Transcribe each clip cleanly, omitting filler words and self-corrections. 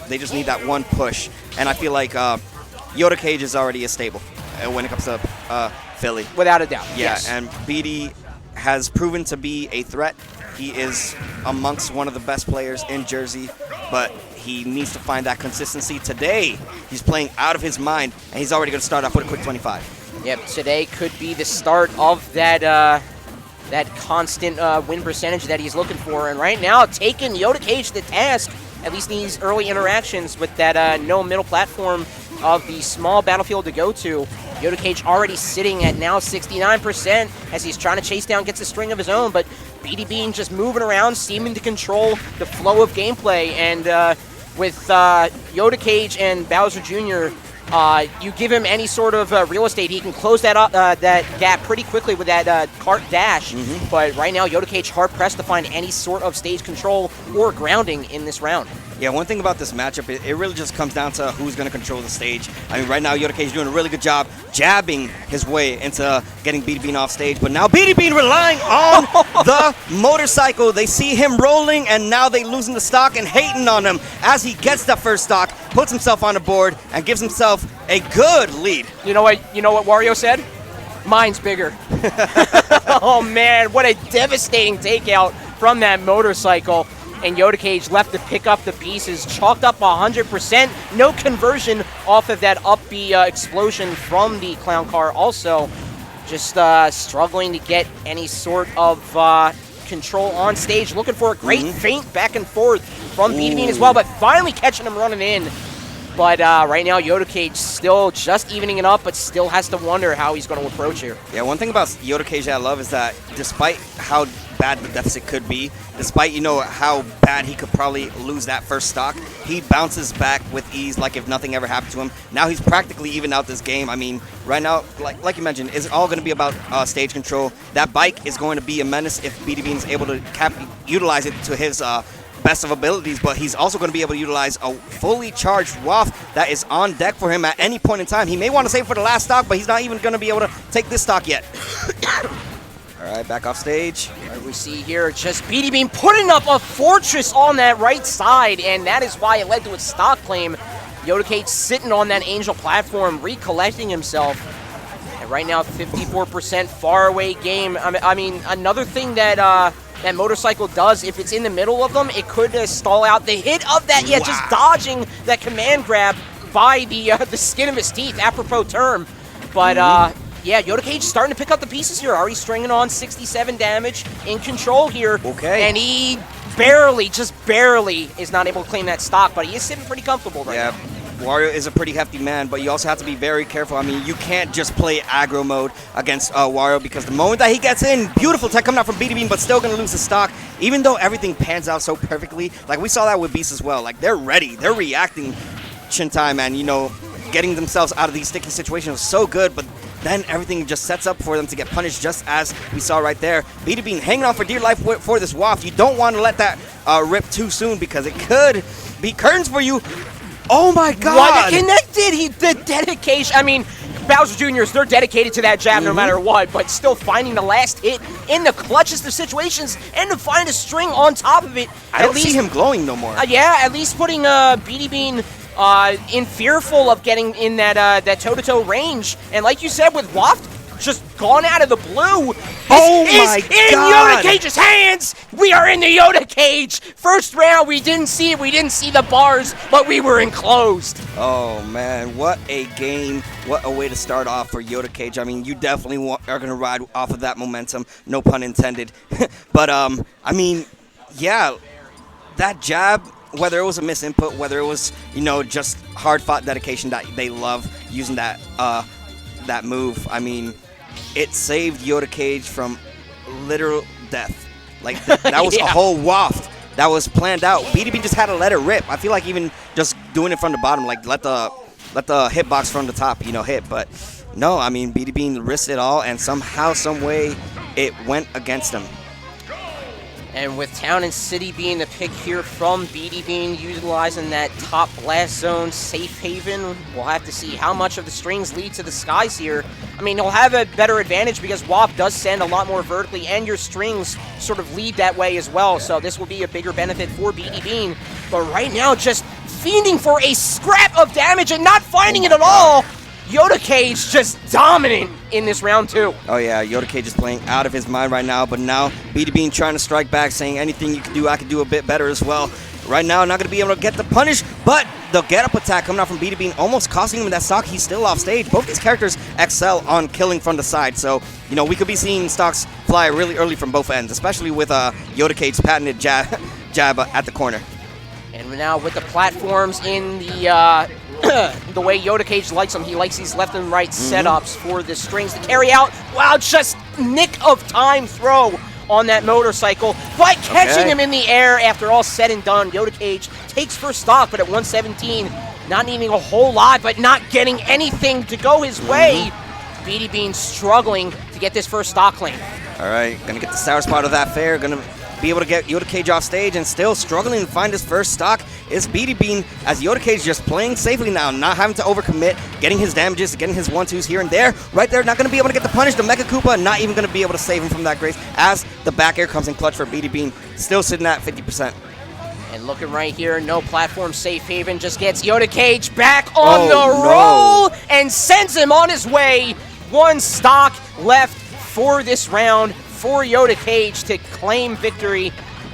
They just need that one push. And I feel like Yoda Cage is already a stable when it comes to Philly. Without a doubt. Yeah, yes. and Beatty has proven to be a threat. He is amongst one of the best players in Jersey, but he needs to find that consistency. Today, he's playing out of his mind, and he's already going to start off with a quick 25. Yep, today could be the start of that that constant win percentage that he's looking for. And right now, taking Yoda Cage to task, at least in these early interactions with that no middle platform of the small battlefield to go to. Yoda Cage already sitting at now 69% as he's trying to chase down, gets a string of his own, but BeatyBean just moving around, seeming to control the flow of gameplay. And with Yoda Cage and Bowser Jr., you give him any sort of real estate, he can close that up, that gap pretty quickly with that cart dash. But right now, Yoda Cage hard-pressed to find any sort of stage control or grounding in this round. Yeah, one thing about this matchup, it really just comes down to who's going to control the stage. I mean, right now, Yoda Cage is doing a really good job jabbing his way into getting BeatyBean off stage. But now BeatyBean relying on the motorcycle. They see him rolling, and now they losing the stock and hating on him as he gets the first stock, puts himself on the board, and gives himself a good lead. You know what Wario said? Mine's bigger. Oh, man, what a devastating takeout from that motorcycle. And Yoda Cage left to pick up the pieces, chalked up 100%. No conversion off of that up B explosion from the clown car. Also, just struggling to get any sort of control on stage. Looking for a great feint back and forth from BeatyBean as well, but finally catching him running in. But right now, Yoda Cage still just evening it up, but still has to wonder how he's going to approach here. Yeah, one thing about Yoda Cage that I love is that despite how bad the deficit could be, despite, how bad he could probably lose that first stock, he bounces back with ease like if nothing ever happened to him. Now he's practically even out this game. I mean, right now, like you mentioned, it's all going to be about stage control. That bike is going to be a menace if BeatyBean is able to utilize it to his best of abilities, but he's also going to be able to utilize a fully charged waft that is on deck for him at any point in time. He may want to save for the last stock, but he's not even going to be able to take this stock yet. All right, back off stage. Right, we see here just BeatyBean putting up a fortress on that right side, and that is why it led to a stock claim. Yoda Cage sitting on that Angel platform, recollecting himself. And right now, 54% far away game. I mean, another thing that that motorcycle does, if it's in the middle of them, it could stall out the hit of that. Yeah, just dodging that command grab by the skin of his teeth, apropos term. But yeah, Yoda Cage starting to pick up the pieces here. Already stringing on 67 damage, in control here. Okay. And he barely, just barely, is not able to claim that stock, but he is sitting pretty comfortable right now. Wario is a pretty hefty man, but you also have to be very careful. I mean, you can't just play aggro mode against Wario, because the moment that he gets in, beautiful tech coming out from BeatyBean, but still going to lose the stock, even though everything pans out so perfectly. Like, we saw that with Beast as well. Like, they're ready. They're reacting Shintai, and, getting themselves out of these sticky situations was so good, but then everything just sets up for them to get punished, just as we saw right there. BeatyBean hanging on for dear life for this waft. You don't want to let that rip too soon, because it could be curtains for you. Oh my God! What connected? The dedication. I mean, Bowser Jr.'s, they're dedicated to that jab no matter what, but still finding the last hit in the clutchest of situations and to find a string on top of it. I don't see him glowing no more. Yeah, at least putting BeatyBean in fearful of getting in that toe-to-toe range. And like you said, with Waft just gone out of the blue. Oh my God! In Yoda Cage's hands! We are in the Yoda Cage! First round, we didn't see it. We didn't see the bars, but we were enclosed. Oh, man. What a game. What a way to start off for Yoda Cage. I mean, you definitely are going to ride off of that momentum. No pun intended. But, I mean, yeah, that jab, whether it was a misinput, whether it was, just hard-fought dedication that they love using that move, I mean, it saved Yoda Cage from literal death. Like, that was a whole waft that was planned out. BeatyBean just had to let it rip. I feel like even just doing it from the bottom, like let the hitbox from the top, hit. But no, I mean, BeatyBean risked it all, and somehow, some way, it went against him. And with Town and City being the pick here from BeatyBean, utilizing that top blast zone safe haven, we'll have to see how much of the strings lead to the skies here. I mean, he'll have a better advantage because WAP does send a lot more vertically, and your strings sort of lead that way as well. So this will be a bigger benefit for BeatyBean. But right now, just fiending for a scrap of damage and not finding it at all. Yoda Cage just dominant in this round 2. Oh yeah, Yoda Cage is playing out of his mind right now, but now BeatyBean trying to strike back, saying anything you can do, I can do a bit better as well. Right now, not going to be able to get the punish, but the get-up attack coming out from BeatyBean almost costing him that stock. He's still off stage. Both these characters excel on killing from the side, so, you know, we could be seeing stocks fly really early from both ends, especially with Yoda Cage's patented jab at the corner. And now with the platforms in the the way Yoda Cage likes them, he likes these left and right setups for the strings to carry out. Wow, just nick of time throw on that motorcycle, but catching him in the air after all said and done. Yoda Cage takes first stock, but at 117, not needing a whole lot, but not getting anything to go his way. BeatyBean struggling to get this first stock claim. All right, gonna get the sour spot of that fair, gonna be able to get Yoda Cage off stage, and still struggling to find his first stock is BeatyBean, as Yoda Cage just playing safely now, not having to overcommit, getting his damages, getting his 1-2s here and there. Right there, not going to be able to get the punish. The Mecha Koopa not even going to be able to save him from that grace, as the back air comes in clutch for BeatyBean, still sitting at 50%. And looking right here, no platform safe haven, just gets Yoda Cage back on the roll and sends him on his way. One stock left for this round for Yoda Cage to claim victory.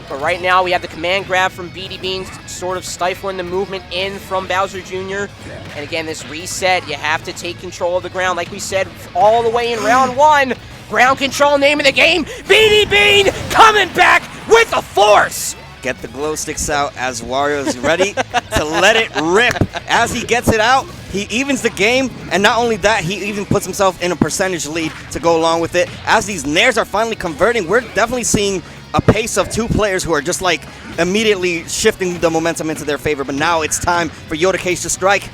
But right now we have the command grab from BeatyBean, sort of stifling the movement in from Bowser Jr. And again, this reset, you have to take control of the ground. Like we said, all the way in round 1, ground control, name of the game. BeatyBean coming back with the force. Get the glow sticks out as Wario is ready to let it rip. As he gets it out, he evens the game, and not only that, he even puts himself in a percentage lead to go along with it. As these nairs are finally converting, we're definitely seeing a pace of 2 players who are just like immediately shifting the momentum into their favor. But now it's time for Yoda Cage to strike.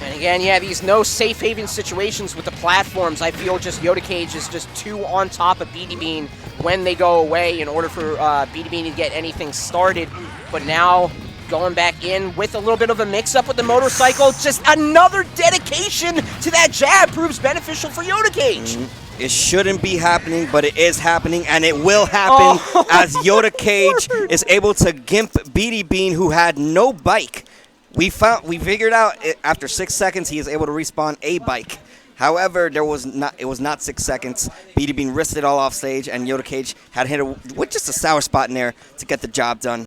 And again, yeah, these no safe haven situations with the platforms. I feel just Yoda Cage is just too on top of BeatyBean when they go away in order for BeatyBean to get anything started. But now going back in with a little bit of a mix-up with the motorcycle, just another dedication to that jab proves beneficial for Yoda Cage. It shouldn't be happening, but it is happening, and it will happen as Yoda Cage is able to gimp BeatyBean, who had no bike. We figured out after 6 seconds he is able to respawn a bike. However, it was not 6 seconds. BeatyBean risked it all off stage, and Yoda Cage had hit it with just a sour spot in there to get the job done.